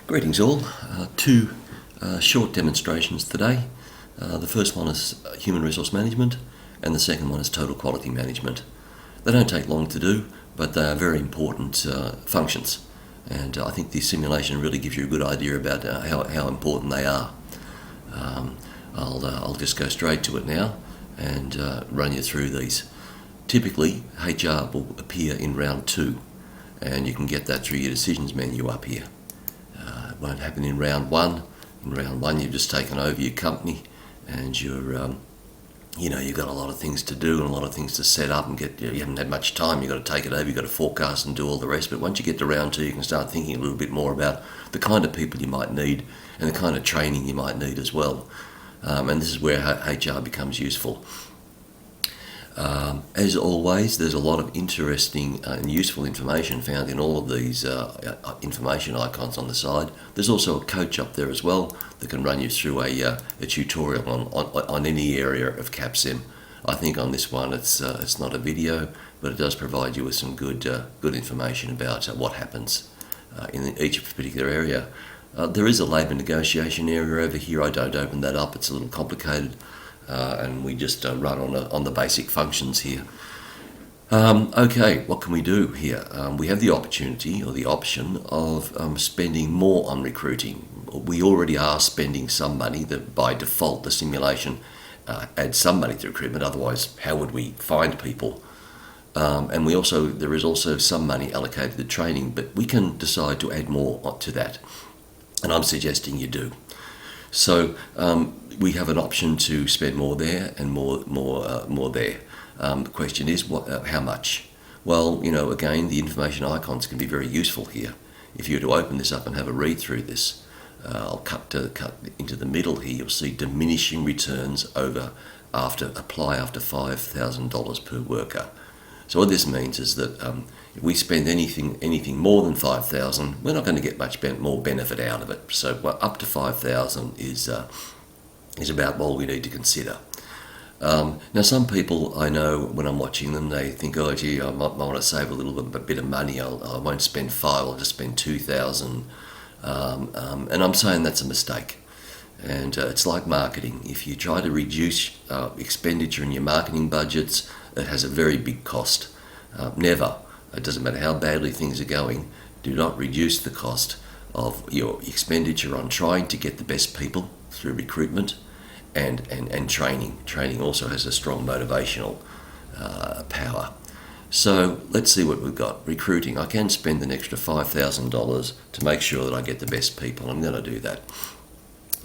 Greetings all. Two short demonstrations today. The first one is human resource management and the second one is total quality management. They don't take long to do, but they are very important functions, and I think the simulation really gives you a good idea about how important they are. I'll just go straight to it now and run you through these. Typically, HR will appear in round 2, and you can get that through your decisions menu up here. It won't happen in round 1. In round 1, you've just taken over your company, and you've got a lot of things to do and a lot of things to set up and get. You haven't had much time. You've got to take it over. You've got to forecast and do all the rest. But once you get to round 2, you can start thinking a little bit more about the kind of people you might need and the kind of training you might need as well. And this is where HR becomes useful. As always, there's a lot of interesting and useful information found in all of these information icons on the side. There's also a coach up there as well that can run you through a tutorial on any area of CAPSIM. I think on this one it's not a video, but it does provide you with some good information about what happens in each particular area. There is a labour negotiation area over here. I don't open that up, it's a little complicated. And we just run on the basic functions here. Okay, what can we do here? We have the opportunity or the option of spending more on recruiting. We already are spending some money. That by default the simulation adds some money to recruitment, otherwise how would we find people? And there is also some money allocated to training, but we can decide to add more to that, and I'm suggesting you do. So we have an option to spend more there and more there. The question is, how much? Well, again, the information icons can be very useful here. If you were to open this up and have a read through this, I'll cut into the middle here. You'll see diminishing returns after $5,000 per worker. So what this means is that if we spend anything more than $5,000, we're not going to get much more benefit out of it. So up to $5,000 is about all we need to consider. Now, some people I know, when I'm watching them, they think, oh gee, I might want to save a bit of money. I won't spend $5,000, I'll just spend $2,000. And I'm saying that's a mistake. And it's like marketing. If you try to reduce expenditure in your marketing budgets, it has a very big cost. Never. It doesn't matter how badly things are going, do not reduce the cost of your expenditure on trying to get the best people through recruitment and training. Training also has a strong motivational power. So let's see what we've got. Recruiting. I can spend an extra $5,000 to make sure that I get the best people. I'm going to do that.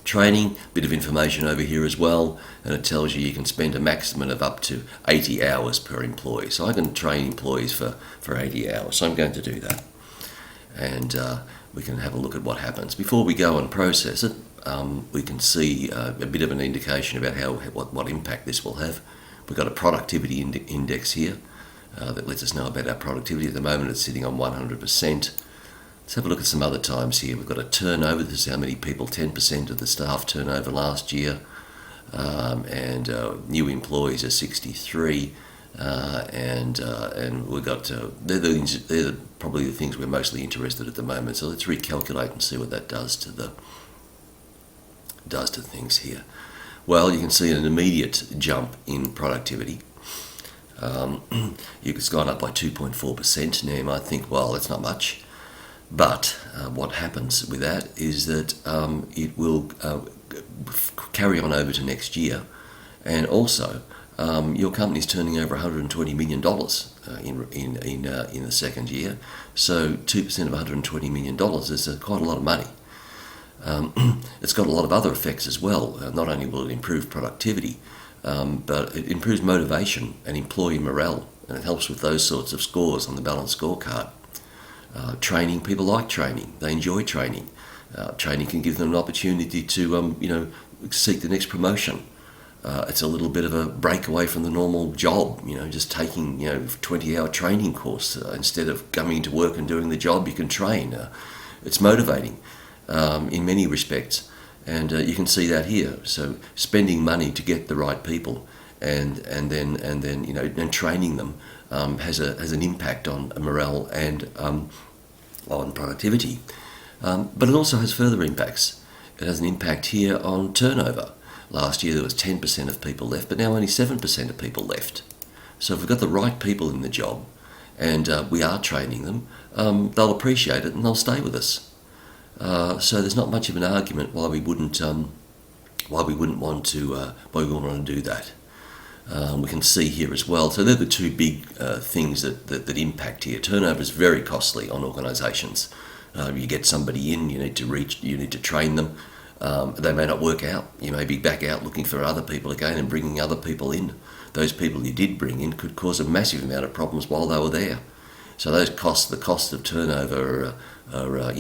Training, bit of information over here as well, and it tells you can spend a maximum of up to 80 hours per employee. So I can train employees for 80 hours, so I'm going to do that. And we can have a look at what happens. Before we go and process it, we can see a bit of an indication about what impact this will have. We've got a productivity index here that lets us know about our productivity. At the moment it's sitting on 100%. Let's have a look at some other times here. We've got a turnover. This is how many people, 10% of the staff turnover last year. And new employees are 63. And we've got, they're probably the things we're mostly interested at the moment. So let's recalculate and see what that does to things here. Well, you can see an immediate jump in productivity. It's gone up by 2.4%. Now you might think, well, that's not much. But what happens with that is that it will carry on over to next year, and also your company's turning over $120 million in the second year. So 2% of $120 million is quite a lot of money. It's got a lot of other effects as well. Not only will it improve productivity, but it improves motivation and employee morale, and it helps with those sorts of scores on the balanced scorecard. Training, people like training. They enjoy training. Training can give them an opportunity to, seek the next promotion. It's a little bit of a break away from the normal job, just taking, 20-hour training course. Instead of coming to work and doing the job, you can train. It's motivating in many respects. And you can see that here. So spending money to get the right people and then training them has an impact on morale and on productivity. But it also has further impacts. It has an impact here on turnover. Last year there was 10% of people left, but now only 7% of people left. So if we've got the right people in the job and we are training them, they'll appreciate it and they'll stay with us. So there's not much of an argument why we wouldn't want to do that. We can see here as well. So they're the two big things that impact here. Turnover is very costly on organisations. You get somebody in, you need to train them. They may not work out. You may be back out looking for other people again and bringing other people in. Those people you did bring in could cause a massive amount of problems while they were there. So the cost of turnover are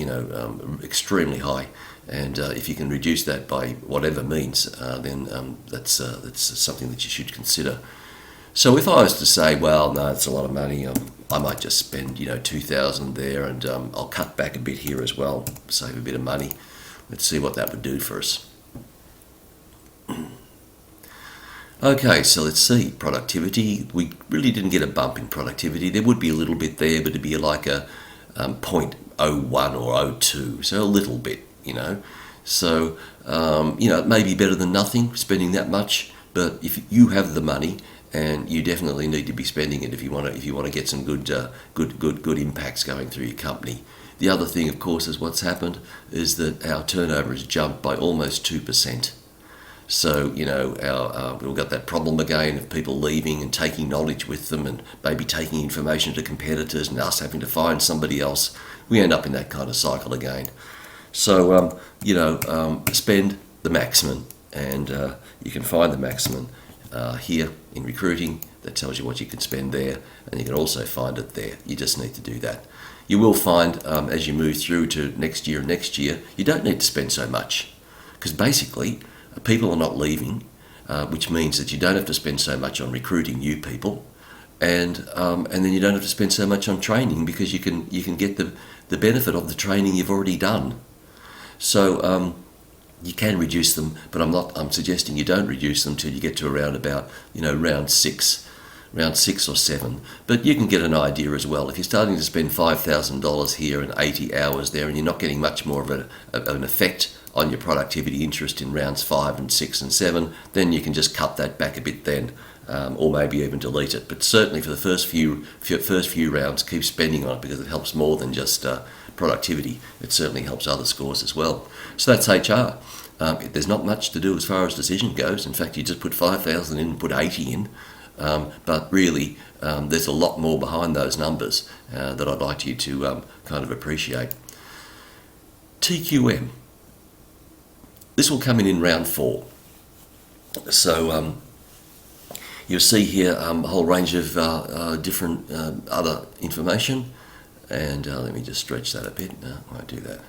extremely high. And if you can reduce that by whatever means, then that's something that you should consider. So if I was to say, well, no, it's a lot of money, I might just spend $2,000 there, and I'll cut back a bit here as well, save a bit of money. Let's see what that would do for us. Okay, so let's see, productivity. We really didn't get a bump in productivity. There would be a little bit there, but it'd be like a 0.01 or 0.02, so a little bit, So, it may be better than nothing, spending that much, but if you have the money, and you definitely need to be spending it if you want to get some good impacts going through your company. The other thing, of course, is what's happened is that our turnover has jumped by almost 2%. So, we've got that problem again of people leaving and taking knowledge with them and maybe taking information to competitors and us having to find somebody else. We end up in that kind of cycle again. So, spend the maximum, and you can find the maximum here in recruiting. That tells you what you can spend there, and you can also find it there. You just need to do that. You will find as you move through to next year, you don't need to spend so much, because basically people are not leaving, which means that you don't have to spend so much on recruiting new people, and then you don't have to spend so much on training, because you can get the benefit of the training you've already done. So you can reduce them, but I'm suggesting you don't reduce them till you get to around about round six or seven. But you can get an idea as well. If you're starting to spend $5,000 here and 80 hours there, and you're not getting much more of an effect on your productivity interest in rounds 5 and 6 and 7, then you can just cut that back a bit then, or maybe even delete it. But certainly for the first few rounds, keep spending on it, because it helps more than just productivity. It certainly helps other scores as well. So that's HR. There's not much to do as far as decision goes. In fact, you just put 5,000 in and put 80 in. But really, there's a lot more behind those numbers that I'd like you to kind of appreciate. TQM. This will come in round 4. So you'll see here a whole range of different other information. And let me just stretch that a bit. No, I won't do that.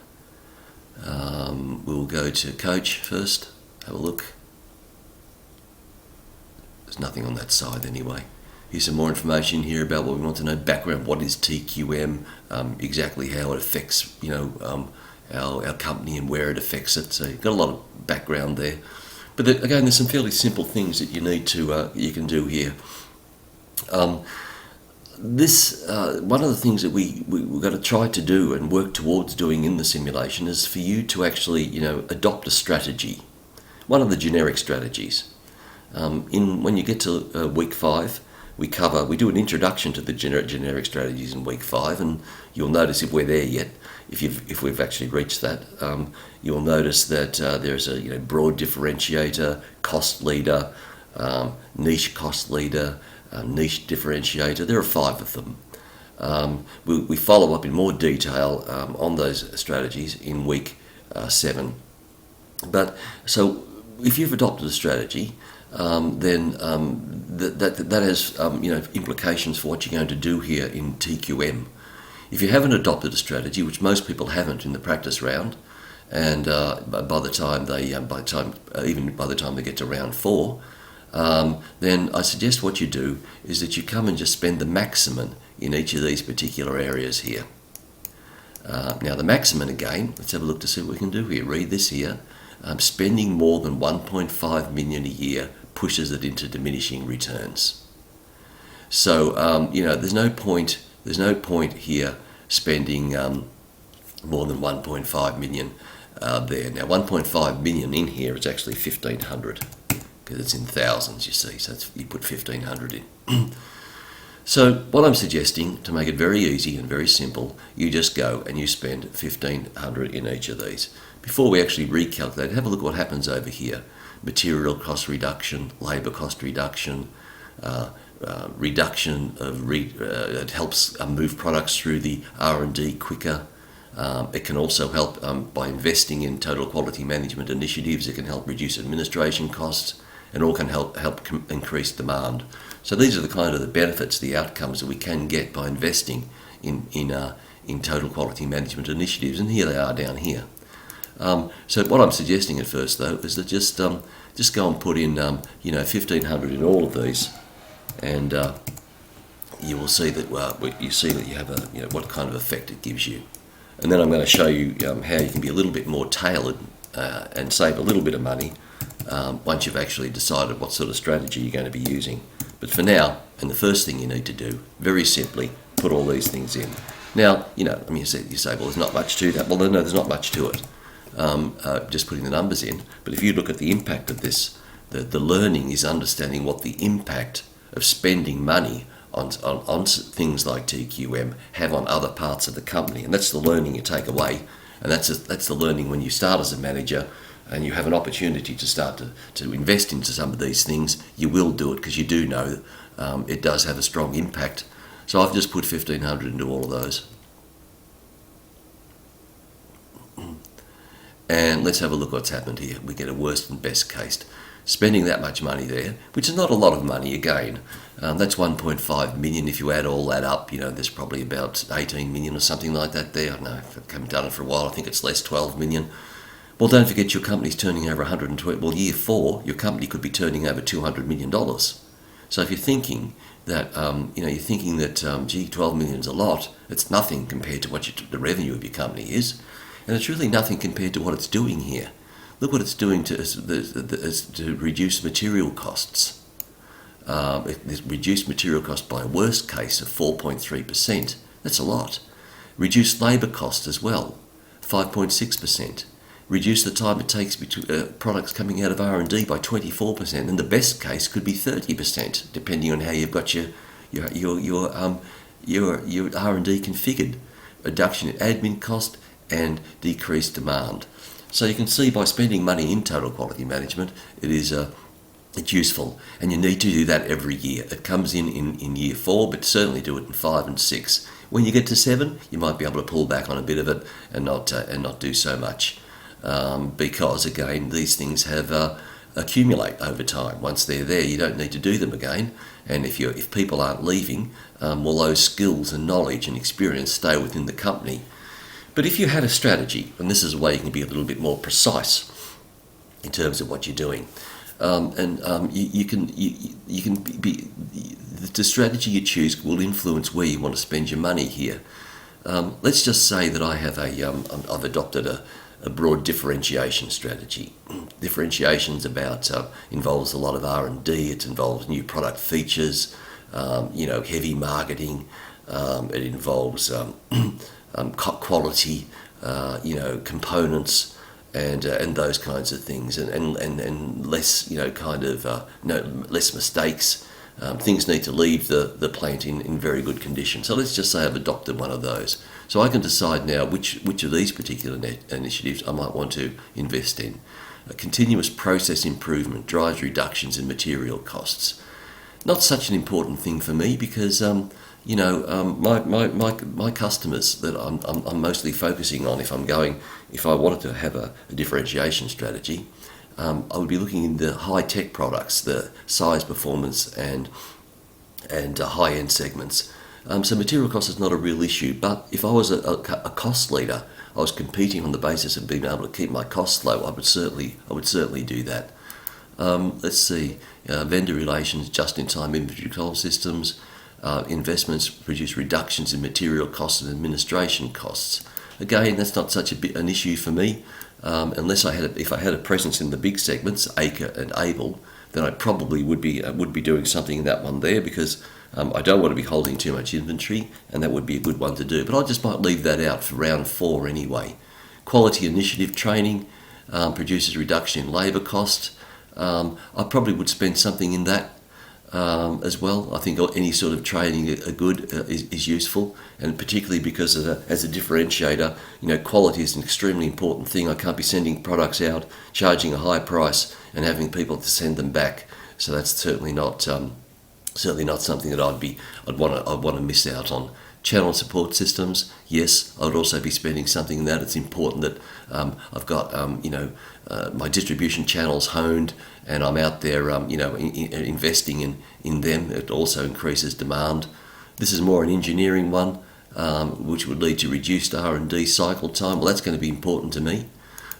We'll go to coach first, have a look. There's nothing on that side anyway. Here's some more information here about what we want to know. Background, what is TQM, exactly how it affects our company and where it affects it. So you've got a lot of background there. But again, there's some fairly simple things that you can do here. One of the things that we've got to try to do and work towards doing in the simulation is for you to actually, adopt a strategy, one of the generic strategies. When you get to week 5, we do an introduction to the generic strategies in week 5, and you'll notice if we're there yet, if we've actually reached that, you'll notice that there's a broad differentiator, cost leader, niche cost leader, niche differentiator. There are 5 of them. We follow up in more detail on those strategies in week 7. But so if you've adopted a strategy, then that has implications for what you're going to do here in TQM. If you haven't adopted a strategy, which most people haven't in the practice round, and by the time they get to round 4, then I suggest what you do is that you come and just spend the maximum in each of these particular areas here. Now the maximum again, let's have a look to see what we can do here. Read this here. Spending more than 1.5 million a year pushes it into diminishing returns. So there's no point here spending more than 1.5 million there. Now 1.5 million in here is actually 1,500 because it's in thousands, you see, so you put 1,500 in. So what I'm suggesting, to make it very easy and very simple, you just go and you spend 1,500 in each of these. Before we actually recalculate, have a look what happens over here. Material cost reduction, labour cost reduction, reduction of it helps move products through the R&D quicker. It can also help by investing in total quality management initiatives. It can help reduce administration costs, and all can help increase demand. So these are the kind of the benefits, the outcomes that we can get by investing in total quality management initiatives, and here they are down here. So what I'm suggesting at first, though, is that just go and put in 1,500 in all of these, and you will see that you have what kind of effect it gives you. And then I'm going to show you how you can be a little bit more tailored and save a little bit of money once you've actually decided what sort of strategy you're going to be using. But for now, and the first thing you need to do, very simply, put all these things in. Now, you say, well, there's not much to that. Well, no, there's not much to it. Just putting the numbers in. But if you look at the impact of this, the learning is understanding what the impact of spending money on things like TQM have on other parts of the company, and that's the learning you take away, and that's the learning when you start as a manager and you have an opportunity to start to invest into some of these things. You will do it because you do know it does have a strong impact. So I've just put 1,500 into all of those, and let's have a look what's happened here. We get a worst and best case. Spending that much money there, which is not a lot of money again, that's 1.5 million. If you add all that up, there's probably about 18 million or something like that there. I don't know, I haven't done it for a while. I think it's less, 12 million. Well, don't forget your company's turning over 120. Well, year 4, your company could be turning over $200 million. So if you're thinking that, gee, 12 million is a lot, it's nothing compared to what the revenue of your company is. And it's really nothing compared to what it's doing here. Look what it's doing to reduce material costs. It reduced material costs by a worst case of 4.3%. That's a lot. Reduced labour costs as well, 5.6%. Reduce the time it takes between products coming out of R&D by 24%, and the best case could be 30%, depending on how you've got your R&D configured. Reduction in admin cost and decreased demand. So you can see by spending money in total quality management, it's useful, and you need to do that every year. It comes in year 4, but certainly do it in 5 and 6. When you get to 7, you might be able to pull back on a bit of it and not do so much, because again these things have accumulate over time. Once they're there, you don't need to do them again. And if people aren't leaving, well, those skills and knowledge and experience stay within the company. But if you had a strategy, and this is a way you can be a little bit more precise in terms of what you're doing, you can be the strategy you choose will influence where you want to spend your money here. Let's just say that I've adopted a broad differentiation strategy. Differentiation's involves a lot of R&D. It involves new product features, heavy marketing. It involves quality, components, and those kinds of things, and less, less mistakes. Things need to leave the plant in very good condition. So let's just say I've adopted one of those. So I can decide now which of these particular initiatives I might want to invest in. A continuous process improvement drives reductions in material costs. Not such an important thing for me because my customers that I'm mostly focusing on, if I wanted to have a differentiation strategy, I would be looking in the high-tech products, the size, performance, and high-end segments. So material cost is not a real issue, but if I was a cost leader, I was competing on the basis of being able to keep my costs low, I would certainly do that. Let's see, vendor relations, just-in-time inventory control systems, investments produce reductions in material costs and administration costs. Again, that's not such an issue for me, unless if I had a presence in the big segments, Acre and Able, then I probably would be doing something in that one there, because I don't want to be holding too much inventory, and that would be a good one to do. But I just might leave that out for round 4 anyway. Quality initiative training produces reduction in labour cost. I probably would spend something in that as well. I think any sort of training is useful, and particularly because as a differentiator, quality is an extremely important thing. I can't be sending products out, charging a high price, and having people to send them back. So that's certainly not something that I'd want to miss out on. Channel support systems, yes, I would also be spending something in that. It's important that I've got my distribution channels honed, and I'm out there investing in them. It also increases demand. This is more an engineering one, which would lead to reduced R&D cycle time. Well, that's going to be important to me,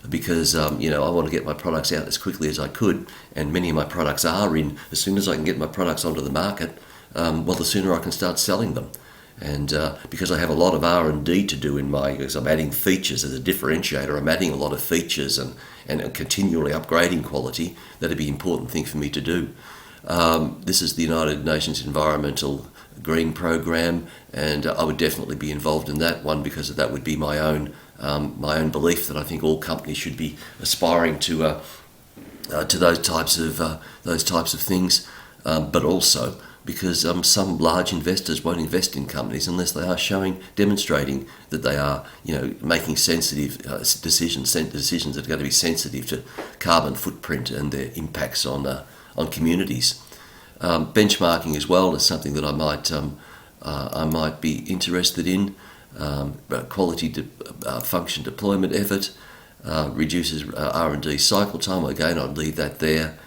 because I want to get my products out as quickly as I could, and many of my products are in. As soon as I can get my products onto the market, the sooner I can start selling them. And because I have a lot of R&D to do because I'm adding features as a differentiator, I'm adding a lot of features and continually upgrading quality. That'd be an important thing for me to do. This is the United Nations Environmental Green Program, and I would definitely be involved in that one, because that would be my own belief that I think all companies should be aspiring to those types of things, but also because some large investors won't invest in companies unless they are demonstrating that they are, making sensitive decisions that are going to be sensitive to carbon footprint and their impacts on communities. Benchmarking as well is something that I might be interested in. Quality function deployment effort reduces R&D cycle time. Again, I'd leave that there.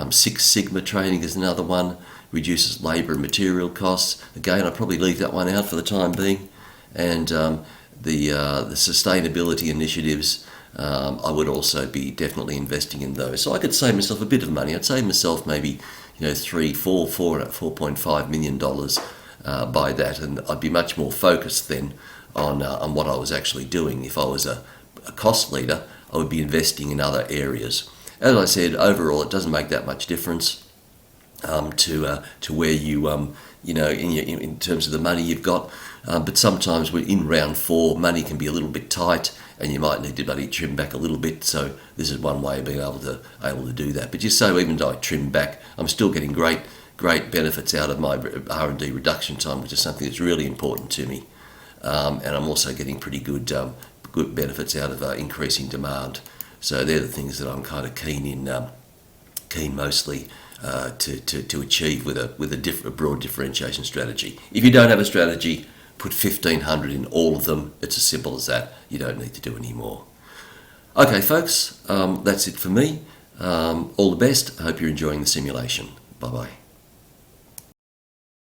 Six Sigma training is another one. Reduces labour and material costs. Again, I'd probably leave that one out for the time being. And the sustainability initiatives, I would also be definitely investing in those. So I could save myself a bit of money. I'd save myself maybe $4.5 million by that, and I'd be much more focused then on what I was actually doing. If I was a cost leader, I would be investing in other areas. As I said, overall, it doesn't make that much difference to where you in terms of the money you've got, but sometimes we're in round 4, money can be a little bit tight, and you might need to trim back a little bit. So this is one way of being able to do that. But just so even though I trim back, I'm still getting great benefits out of my R&D reduction time, which is something that's really important to me, and I'm also getting pretty good benefits out of increasing demand. So they're the things that I'm kind of keen mostly to achieve with a broad differentiation strategy. If you don't have a strategy, put 1,500 in all of them. It's as simple as that. You don't need to do any more. Okay, folks, that's it for me. All the best. I hope you're enjoying the simulation. Bye-bye.